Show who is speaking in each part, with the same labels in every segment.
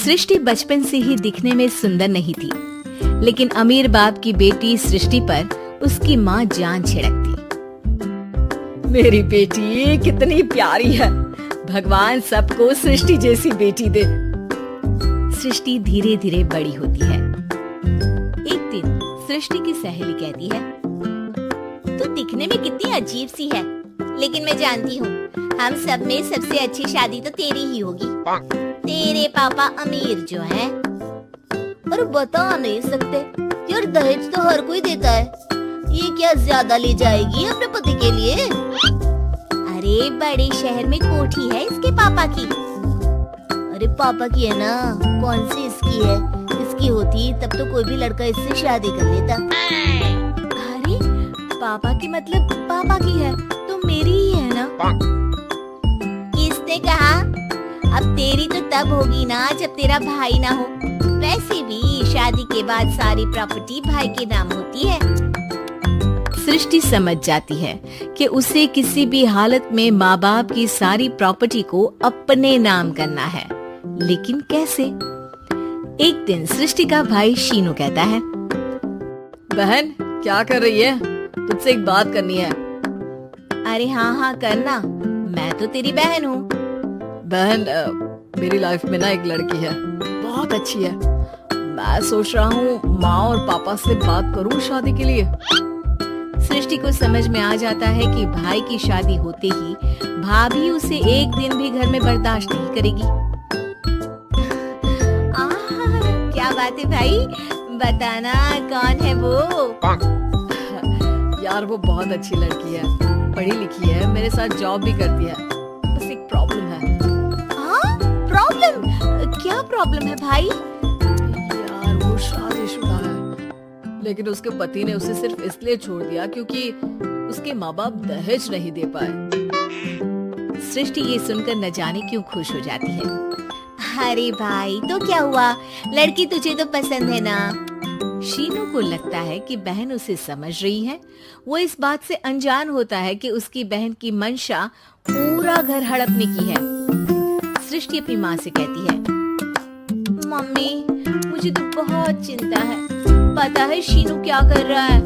Speaker 1: सृष्टि बचपन से ही दिखने में सुंदर नहीं थी, लेकिन अमीर बाप की बेटी सृष्टि पर उसकी माँ जान छिड़कती।
Speaker 2: मेरी बेटी कितनी प्यारी है, भगवान सबको सृष्टि जैसी बेटी दे।
Speaker 1: सृष्टि धीरे धीरे बड़ी होती है। एक दिन सृष्टि की सहेली कहती है,
Speaker 3: तू दिखने में कितनी अजीब सी है, लेकिन मैं जानती हूँ हम सब में सबसे अच्छी शादी तो तेरी ही होगी। तेरे पापा अमीर जो हैं, और बता नहीं सकते यार, दहेज तो हर कोई देता है, ये क्या ज्यादा ले जाएगी अपने पति के लिए? अरे बड़े शहर में कोठी है इसके पापा की। अरे पापा की है ना, कौन सी इसकी है? इसकी होती तब तो कोई भी लड़का इससे शादी कर लेता।
Speaker 1: अरे पापा की मतलब पापा की है तो मेरी ही है ना?
Speaker 3: किसने कहा? अब तेरी तो तब होगी ना जब तेरा भाई ना हो। वैसे भी शादी के बाद सारी प्रॉपर्टी भाई के नाम होती है।
Speaker 1: सृष्टि समझ जाती है कि उसे किसी भी हालत में माँ बाप की सारी प्रॉपर्टी को अपने नाम करना है, लेकिन कैसे? एक दिन सृष्टि का भाई शीनू कहता है,
Speaker 2: बहन क्या कर रही है? तुझसे एक बात करनी है।
Speaker 3: अरे हाँ करना, मैं तो तेरी बहन हूँ।
Speaker 2: बहन मेरी लाइफ में ना एक लड़की है, बहुत अच्छी है। मैं सोच रहा हूँ माँ और पापा से बात करूँ शादी के लिए।
Speaker 1: सृष्टि को समझ में आ जाता है कि भाई की शादी होते ही भाभी उसे एक दिन भी घर में बर्दाश्त नहीं करेगी।
Speaker 3: क्या बात है भाई, बताना कौन है वो?
Speaker 2: यार वो बहुत अच्छी लड़की है, पढ़ी लिखी है, मेरे साथ जॉब भी करती है, बस एक प्रॉब्लम है।
Speaker 3: प्रॉब्लम? क्या प्रॉब्लम है भाई?
Speaker 2: यार वो शादीशुदा है, लेकिन उसके पति ने उसे सिर्फ इसलिए छोड़ दिया क्योंकि उसके माँ बाप दहेज नहीं दे पाए।
Speaker 1: सृष्टि ये सुनकर न जाने क्यों खुश हो जाती है।
Speaker 3: अरे भाई तो क्या हुआ, लड़की तुझे तो पसंद है ना?
Speaker 1: शीनू को लगता है कि बहन उसे समझ रही है। वो इस बात से अनजान होता है कि उसकी बहन की मंशा पूरा घर हड़पने की है। सृष्टि अपनी माँ से कहती है,
Speaker 3: मम्मी मुझे तो बहुत चिंता है, पता है शीनू क्या कर रहा है?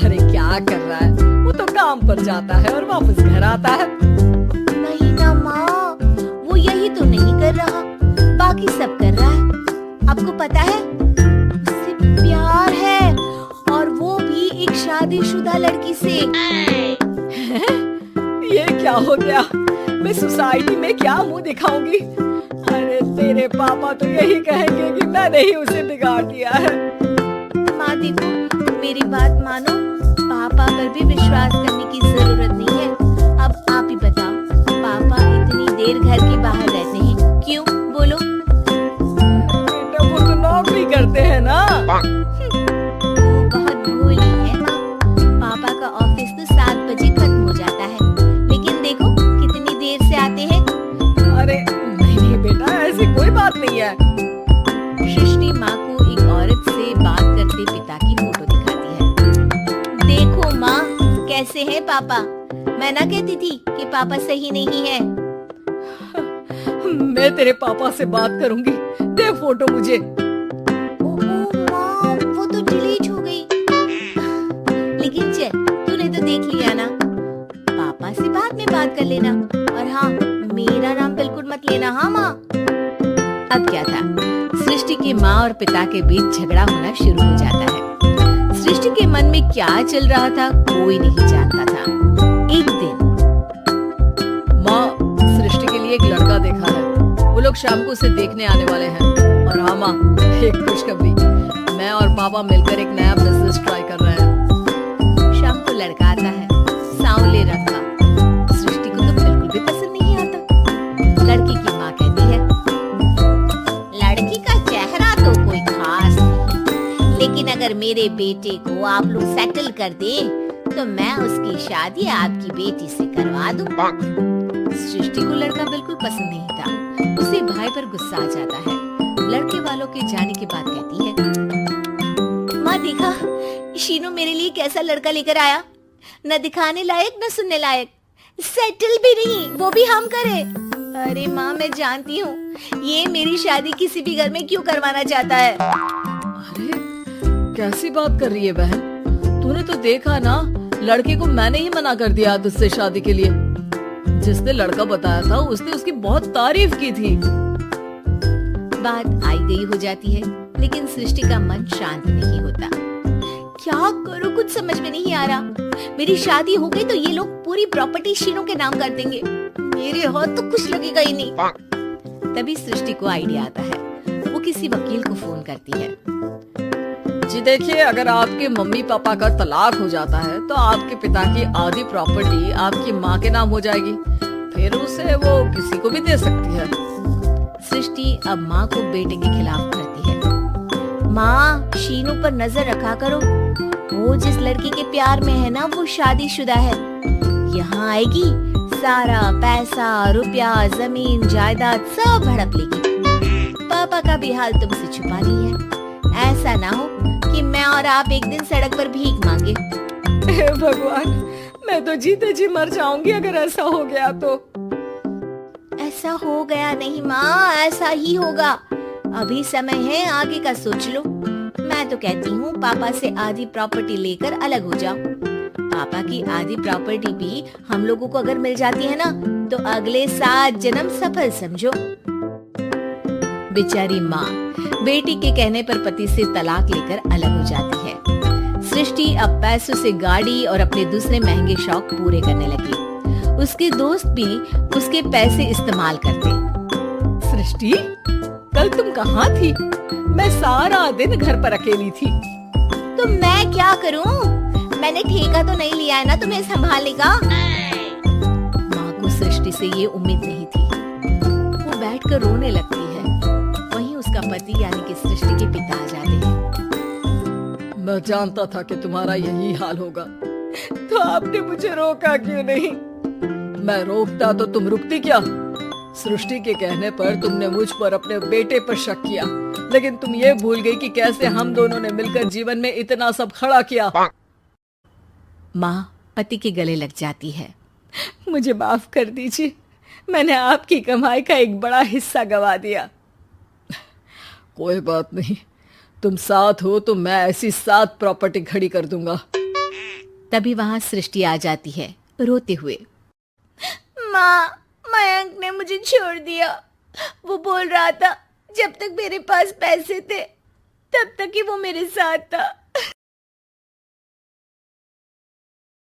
Speaker 2: अरे क्या कर रहा है, वो तो काम पर जाता है और वापस घर आता है।
Speaker 3: नहीं ना माँ, वो यही तो नहीं कर रहा, बाकी सब कर रहा है। आपको पता है उससे प्यार है, और वो भी एक शादीशुदा लड़की से।
Speaker 2: ये क्या हो गया, मैं सोसाइटी में क्या मुंह दिखाऊंगी? अरे तेरे पापा तो यही कहेंगे कि मैंने ही उसे बिगाड़ दिया है।
Speaker 3: माँ देखो, मेरी बात मानो, पापा पर भी विश्वास करने की जरूरत नहीं है। अब आप ही बताओ, पापा इतनी देर घर के बाहर रहते हैं क्यों? बोलो।
Speaker 2: बेटा वो तो नौकरी करते हैं ना।
Speaker 3: बहुत भूली है माँ, पापा का ऑफिस तो 7 बजे खत्म हो जाता है, लेकिन देखो कितनी देर से आते हैं।
Speaker 2: अरे नहीं बेटा, ऐसी कोई बात नहीं है।
Speaker 1: सृष्टि माँ को एक औरत से बात करते पिता की फोटो दिखाती है।
Speaker 3: देखो माँ कैसे हैं पापा, मैं ना कहती थी कि पापा सही नहीं है।
Speaker 2: मैं तेरे पापा से बात करूंगी, दे फोटो मुझे।
Speaker 3: माँ वो तो डिलीट हो गई। लेकिन चल, तूने तो देख लिया ना, पापा से बाद में बात कर लेना, और हाँ मेरा नाम बिल्कुल मत लेना। हाँ माँ।
Speaker 1: अब क्या था, सृष्टि की माँ और पिता के बीच झगड़ा होना शुरू हो जाता है। सृष्टि के मन में क्या चल रहा था कोई नहीं जानता था। एक दिन
Speaker 2: माँ, सृष्टि के लिए एक लड़का देखा है, वो लोग शाम को उसे देखने आने वाले हैं। और हाँ माँ, एक खुशखबरी, मैं और पापा मिलकर एक नया बिजनेस ट्राई कर रहे हैं।
Speaker 1: शाम को लड़का आता है, सांवले रंग का। सृष्टि को तो बिल्कुल भी पसंद नहीं आता। लड़की की माँ कहती है,
Speaker 3: लड़की का चेहरा तो कोई खास नहीं, लेकिन अगर मेरे बेटे को आप लोग सेटल कर दे तो मैं उसकी शादी आपकी बेटी से करवा दूं।
Speaker 1: सृष्टि को लड़का बिल्कुल पसंद नहीं था। उसे भाई पर गुस्सा आ जाता है। लड़के वालों के जाने के बाद कहती है,
Speaker 3: माँ देखा शीनू मेरे लिए कैसा लड़का लेकर आया, न दिखाने लायक न सुनने लायक, सेटल भी नहीं, वो भी हम करे। अरे माँ, मैं जानती हूँ ये मेरी शादी किसी भी घर में क्यों करवाना चाहता है।
Speaker 2: अरे कैसी बात कर रही है बहन, तूने तो देखा ना, लड़के को मैंने ही मना कर दिया तुझसे शादी के लिए। जिसने लड़का बताया था उसने उसकी बहुत तारीफ की थी।
Speaker 1: बात आई गई हो जाती है, लेकिन सृष्टि का मन शांत नहीं होता। क्या करूं, कुछ समझ में नहीं आ रहा। मेरी शादी हो गई तो ये लोग पूरी प्रॉपर्टी शीनू के नाम कर देंगे, मेरे हाथ तो कुछ लगेगा ही नहीं। तभी सृष्टि को आइडिया आता है। वो किसी वकील को फोन करती है।
Speaker 2: जी देखिए, अगर आपके मम्मी पापा का तलाक हो जाता है तो आपके पिता की आधी प्रॉपर्टी आपकी माँ के नाम हो जाएगी, फिर उसे वो किसी को भी दे सकती है।
Speaker 1: सृष्टि अब माँ को बेटे के खिलाफ करती है। माँ, शीनू पर नजर रखा करो, वो जिस लड़की के प्यार में है ना वो शादीशुदा है। यहाँ आएगी, सारा पैसा, रुपया, जमीन, जायदाद सब हड़प लेगी। पापा का भी हाल तुमसे छुपा नहीं है। ऐसा ना हो कि मैं और आप एक दिन सड़क पर भीख मांगे।
Speaker 2: हे भगवान, मैं तो जीते जी मर जाऊंगी अगर ऐसा हो गया तो।
Speaker 3: ऐसा हो गया नहीं माँ, ऐसा ही होगा। अभी समय है, आगे का सोच लो। मैं तो कहती हूँ पापा से आधी प्रॉपर्टी लेकर अलग हो जाओ। पापा की आधी प्रॉपर्टी भी हम लोगों को अगर मिल जाती है ना तो अगले 7 जन्म सफल समझो।
Speaker 1: बेचारी माँ बेटी के कहने पर पति से तलाक लेकर अलग हो जाती है। सृष्टि अब पैसों से गाड़ी और अपने दूसरे महंगे शौक पूरे करने लगी। उसके दोस्त भी उसके पैसे इस्तेमाल करते।
Speaker 2: सृष्टि, कल तुम कहाँ थी? मैं सारा दिन घर पर अकेली थी।
Speaker 3: तो मैं क्या करूं? मैंने ठेका तो नहीं लिया है ना तुम्हें संभालने का।
Speaker 1: माँ को सृष्टि से ये उम्मीद नहीं थी। वो बैठकर रोने लगती है। वहीं उसका पति यानी कि सृष्टि के पिता आ जाते हैं।
Speaker 2: मैं जानता था कि तुम्हारा यही हाल होगा, तो आपने मुझे रोका क्यों नहीं? मैं रोकता तो तुम रुकती क्या? सृष्टि के कहने पर तुमने मुझ पर अपने बेटे पर शक किया, लेकिन तुम ये भूल गई कि कैसे हम दोनों ने मिलकर जीवन में इतना सब खड़ा किया।
Speaker 1: माँ पति के गले लग जाती है।
Speaker 2: मुझे माफ कर दीजिए, मैंने आपकी कमाई का एक बड़ा हिस्सा गवा दिया। कोई बात नहीं, तुम साथ हो तो मैं ऐसी 7 प्रॉपर्टी खड़ी कर दूंगा।
Speaker 1: तभी वहां सृष्टि आ जाती है रोते हुए।
Speaker 3: माँ, मयंक ने मुझे छोड़ दिया। वो बोल रहा था जब तक मेरे पास पैसे थे तब तक ही वो मेरे साथ था,